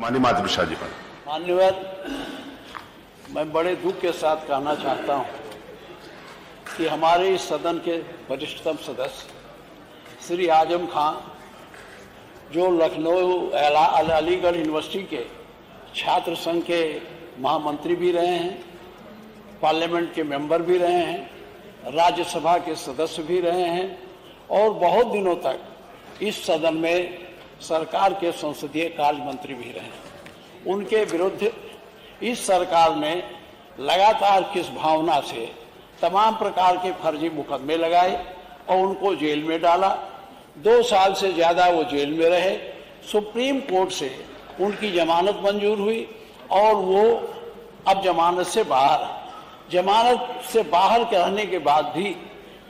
माननीय माधव शाह जी पर। मान्यवर, मैं बड़े दुख के साथ कहना चाहता हूं कि हमारे इस सदन के वरिष्ठतम सदस्य श्री आजम खां, जो लखनऊ अलीगढ़ यूनिवर्सिटी के छात्र संघ के महामंत्री भी रहे हैं, पार्लियामेंट के मेंबर भी रहे हैं, राज्यसभा के सदस्य भी रहे हैं और बहुत दिनों तक इस सदन में सरकार के संसदीय कार्य मंत्री भी रहे हैं। उनके विरुद्ध इस सरकार ने लगातार किस भावना से तमाम प्रकार के फर्जी मुकदमे लगाए और उनको जेल में डाला। 2 साल से ज़्यादा वो जेल में रहे। सुप्रीम कोर्ट से उनकी जमानत मंजूर हुई और वो अब जमानत से बाहर रहने के बाद भी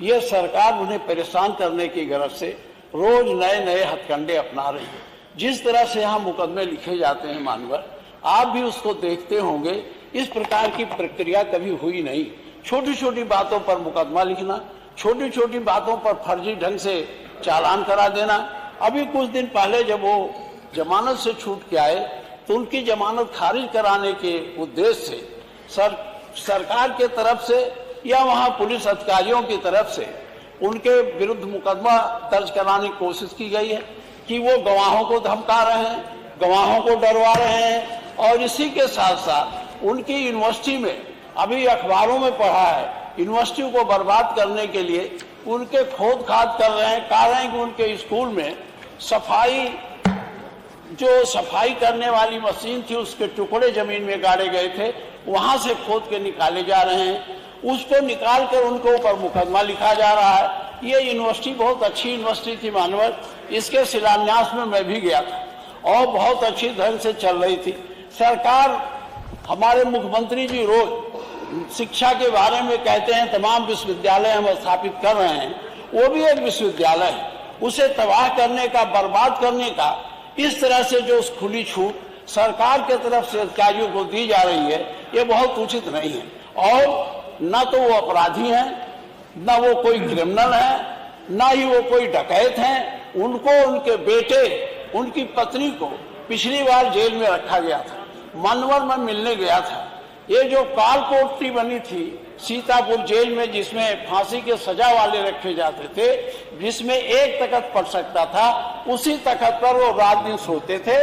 ये सरकार उन्हें परेशान करने की गरज से रोज नए नए हथकंडे अपना रही है। जिस तरह से यहाँ मुकदमे लिखे जाते हैं मानवर, आप भी उसको देखते होंगे। इस प्रकार की प्रक्रिया कभी हुई नहीं। छोटी छोटी बातों पर मुकदमा लिखना, छोटी छोटी बातों पर फर्जी ढंग से चालान करा देना। अभी कुछ दिन पहले जब वो जमानत से छूट के आए तो उनकी जमानत खारिज कराने के उद्देश्य से सरकार के तरफ से या वहाँ पुलिस अधिकारियों की तरफ से उनके विरुद्ध मुकदमा दर्ज कराने की कोशिश की गई है कि वो गवाहों को धमका रहे हैं, गवाहों को डरवा रहे हैं और इसी के साथ साथ उनकी यूनिवर्सिटी में, अभी अखबारों में पढ़ा है, यूनिवर्सिटी को बर्बाद करने के लिए उनके खोद खाद कर रहे हैं। कह रहे हैं कि उनके स्कूल में सफाई करने वाली मशीन थी, उसके टुकड़े जमीन में गाड़े गए थे, वहां से खोद के निकाले जा रहे हैं। उसको निकाल कर उनके ऊपर मुकदमा लिखा जा रहा है। ये यूनिवर्सिटी बहुत अच्छी यूनिवर्सिटी थी मानवर, इसके शिलान्यास में मैं भी गया था और बहुत अच्छी ढंग से चल रही थी। सरकार, हमारे मुख्यमंत्री जी रोज शिक्षा के बारे में कहते हैं तमाम विश्वविद्यालय हम स्थापित कर रहे हैं। वो भी एक विश्वविद्यालय है, उसे तबाह करने का, बर्बाद करने का इस तरह से जो खुली छूट सरकार के तरफ से अधिकारियों को दी जा रही है, ये बहुत उचित नहीं है। और न तो वो अपराधी हैं, न वो कोई क्रिमिनल है, न ही वो कोई डकैत हैं। उनको, उनके बेटे, उनकी पत्नी को पिछली बार जेल में रखा गया था। मनवर में मिलने गया था। ये जो काल कोठरी बनी थी सीतापुर जेल में, जिसमें फांसी के सजा वाले रखे जाते थे, जिसमें एक तख्त पड़ सकता था, उसी तख्त पर वो रात दिन सोते थे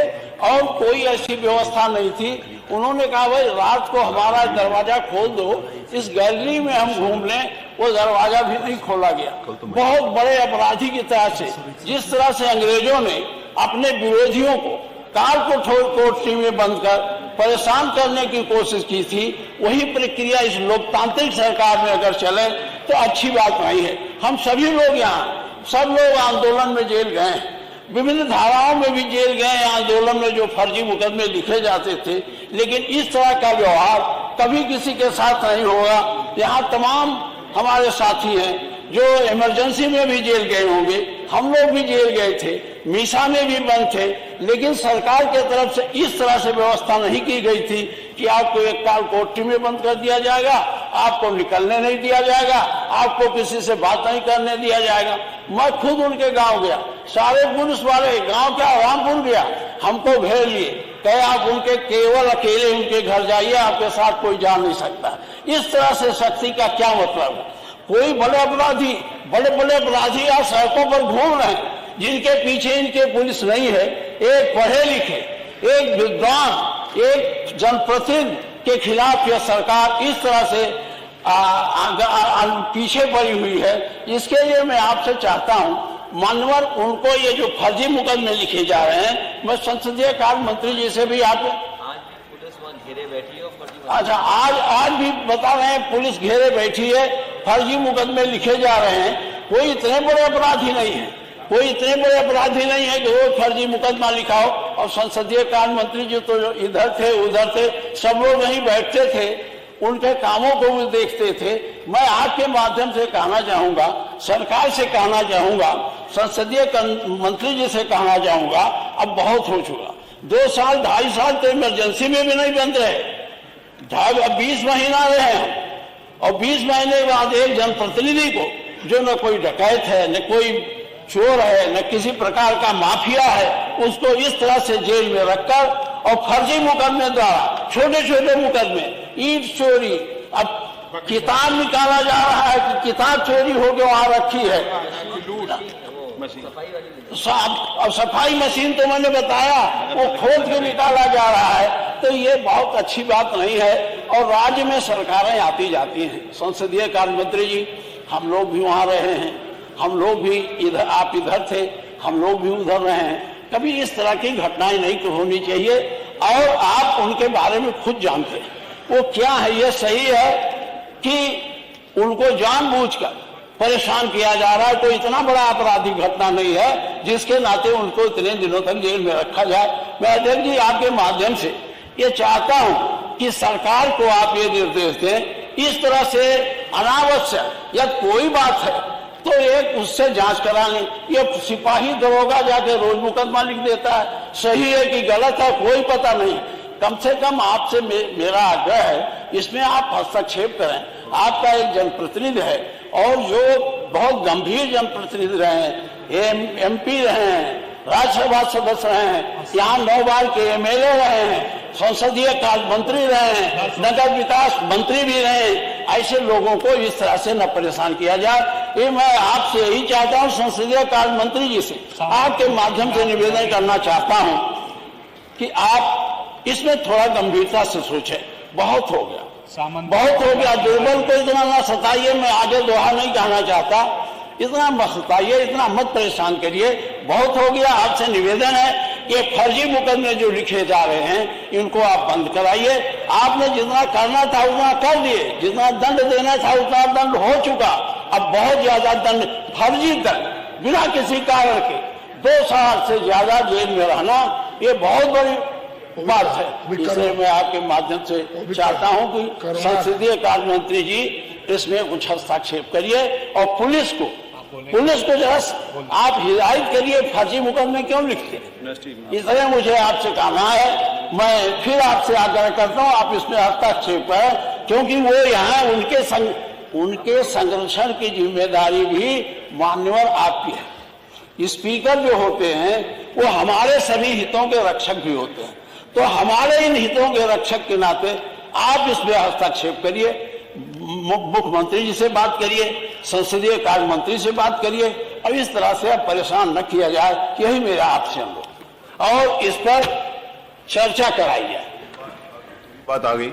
और कोई ऐसी व्यवस्था नहीं थी। उन्होंने कहा भाई रात को हमारा दरवाजा खोल दो, इस गैलरी में हम घूम लें। वो दरवाजा भी नहीं खोला गया। बहुत बड़े अपराधी की तरह से, जिस तरह से अंग्रेजों ने अपने विरोधियों को काल कोठरी में बंद कर परेशान करने की कोशिश की थी, वही प्रक्रिया इस लोकतांत्रिक सरकार में अगर चले तो अच्छी बात नहीं है। हम सभी लोग यहाँ, सब लोग आंदोलन में जेल गए हैं, विभिन्न धाराओं में भी जेल गए आंदोलन में, जो फर्जी मुकदमे लिखे जाते थे। लेकिन इस तरह का व्यवहार कभी किसी के साथ नहीं होगा। यहाँ तमाम हमारे साथी हैं जो इमरजेंसी में भी जेल गए होंगे, हम लोग भी जेल गए थे, मीसा में भी बंद थे, लेकिन सरकार के तरफ से इस तरह से व्यवस्था नहीं की गई थी कि आपको एक काल कोठरी में बंद कर दिया जाएगा, आपको निकलने नहीं दिया जाएगा, आपको किसी से बात नहीं करने दिया जाएगा। मैं खुद उनके गांव गया, सारे पुलिस वाले, गांव क्या रामपुर गया, हमको घेर लिए, कहे आप उनके केवल अकेले उनके घर जाइए, आपके साथ कोई जा नहीं सकता। इस तरह से सख्ती का क्या मतलब है? कोई बड़े अपराधी आज सड़कों पर घूम रहे हैं, जिनके पीछे इनके पुलिस नहीं है। एक पढ़े लिखे, एक विद्वान, एक जनप्रतिनिधि के खिलाफ यह सरकार इस तरह से पीछे पड़ी हुई है। इसके लिए मैं आपसे चाहता हूं, मानवर, उनको ये जो फर्जी मुकदमे लिखे जा रहे हैं, मैं संसदीय कार्य मंत्री जी से भी आप घेरे बैठी है। अच्छा, आज भी बता रहे हैं पुलिस घेरे बैठी है, फर्जी मुकदमे लिखे जा रहे हैं। कोई इतने बड़े अपराधी नहीं है, कोई इतने बड़े अपराधी नहीं है कि रोज फर्जी मुकदमा लिखाओ। और संसदीय कार्य मंत्री जी तो इधर थे उधर थे, सब लोग यहीं बैठते थे, उनके कामों को भी देखते थे। मैं आपके माध्यम से कहना चाहूंगा, सरकार से कहना चाहूंगा, संसदीय मंत्री जी से कहना चाहूंगा, अब बहुत हो चुका। 2 साल 2.5 साल तो इमरजेंसी में भी नहीं बंद रहे, 20 महीना रहे और 20 महीने के बाद एक जनप्रतिनिधि को, जो न कोई डकैत है, न कोई चोर है, न किसी प्रकार का माफिया है, उसको इस तरह से जेल में रखकर और फर्जी मुकदमे द्वारा छोटे छोटे मुकदमे, ईंट चोरी, अब किताब निकाला जा रहा है कि किताब चोरी होकर वहां रखी है, अब सफाई मशीन तो मैंने बताया वो खोद के निकाला जा रहा है। तो ये बहुत अच्छी बात नहीं है। और राज्य में सरकारें आती जाती हैं, संसदीय कार्य मंत्री जी हम लोग भी वहां रहे हैं, हम लोग भी इधर, आप इधर थे, हम लोग भी उधर रहे हैं। कभी इस तरह की घटनाएं नहीं होनी चाहिए और आप उनके बारे में खुद जानते हैं वो क्या है। ये सही है कि उनको जानबूझकर परेशान किया जा रहा है, तो इतना बड़ा आपराधिक घटना नहीं है जिसके नाते उनको इतने दिनों तक जेल में रखा जाए। मैं अध्यक्ष जी आपके माध्यम से ये चाहता हूं कि सरकार को आप ये निर्देश दें, इस तरह से अनावश्यक या कोई बात है तो एक उससे जांच करा लें। ये सिपाही दरोगा जाके रोज मुकदमा लिख देता है, सही है कि गलत है कोई पता नहीं। कम से कम आपसे मेरा आग्रह है इसमें आप हस्तक्षेप करें। आपका एक जनप्रतिनिधि है और जो बहुत गंभीर जनप्रतिनिधि रहे हैं, एमपी रहे हैं, राज्यसभा सदस्य रहे हैं, यहाँ 9 बार के एमएलए रहे हैं, संसदीय कार्य मंत्री रहे हैं, नगर विकास मंत्री भी रहे हैं। ऐसे लोगों को इस तरह से न परेशान किया जाए। ये मैं आपसे यही चाहता हूँ, संसदीय कार्य मंत्री जी से आपके माध्यम से निवेदन करना चाहता हूँ कि आप इसमें थोड़ा गंभीरता से सोचें। बहुत हो गया, बहुत हो गया। दुर्बल को इतना ना सताइए, मैं आगे दोहा नहीं कहना चाहता, इतना मत सताइए, इतना मत परेशान करिए, बहुत हो गया। आपसे निवेदन है ये फर्जी मुकदमे जो लिखे जा रहे हैं इनको आप बंद कराइए। आपने जितना करना था उतना कर दिए, जितना दंड देना था उतना दंड हो चुका। अब बहुत ज्यादा दंड, फर्जी दंड बिना किसी कारण के 2 साल से ज्यादा जेल में रहना ये बहुत बड़ी बात है। इसलिए मैं आपके माध्यम से चाहता हूं कि संसदीय कार्य मंत्री जी इसमें कुछ हस्तक्षेप करिए और पुलिस को जरा आप हिदायत करिए, फर्जी मुकदमे क्यों लिखते हैं। इसलिए मुझे आपसे कहना है, मैं फिर आपसे आग्रह करता हूं आप इसमें हस्तक्षेप करें, क्योंकि वो यहाँ उनके संरक्षण की जिम्मेदारी भी मान्यवर आपकी है। स्पीकर जो होते हैं वो हमारे सभी हितों के रक्षक भी होते हैं, तो हमारे इन हितों के रक्षक के नाते आप इसमें हस्तक्षेप करिए, मुख्यमंत्री जी से बात करिए, संसदीय कार्य मंत्री से बात करिए और इस तरह से अब परेशान न किया जाए। यही मेरा आपसे अनुरोध और इस पर चर्चा कराई जाए। बात आ गई।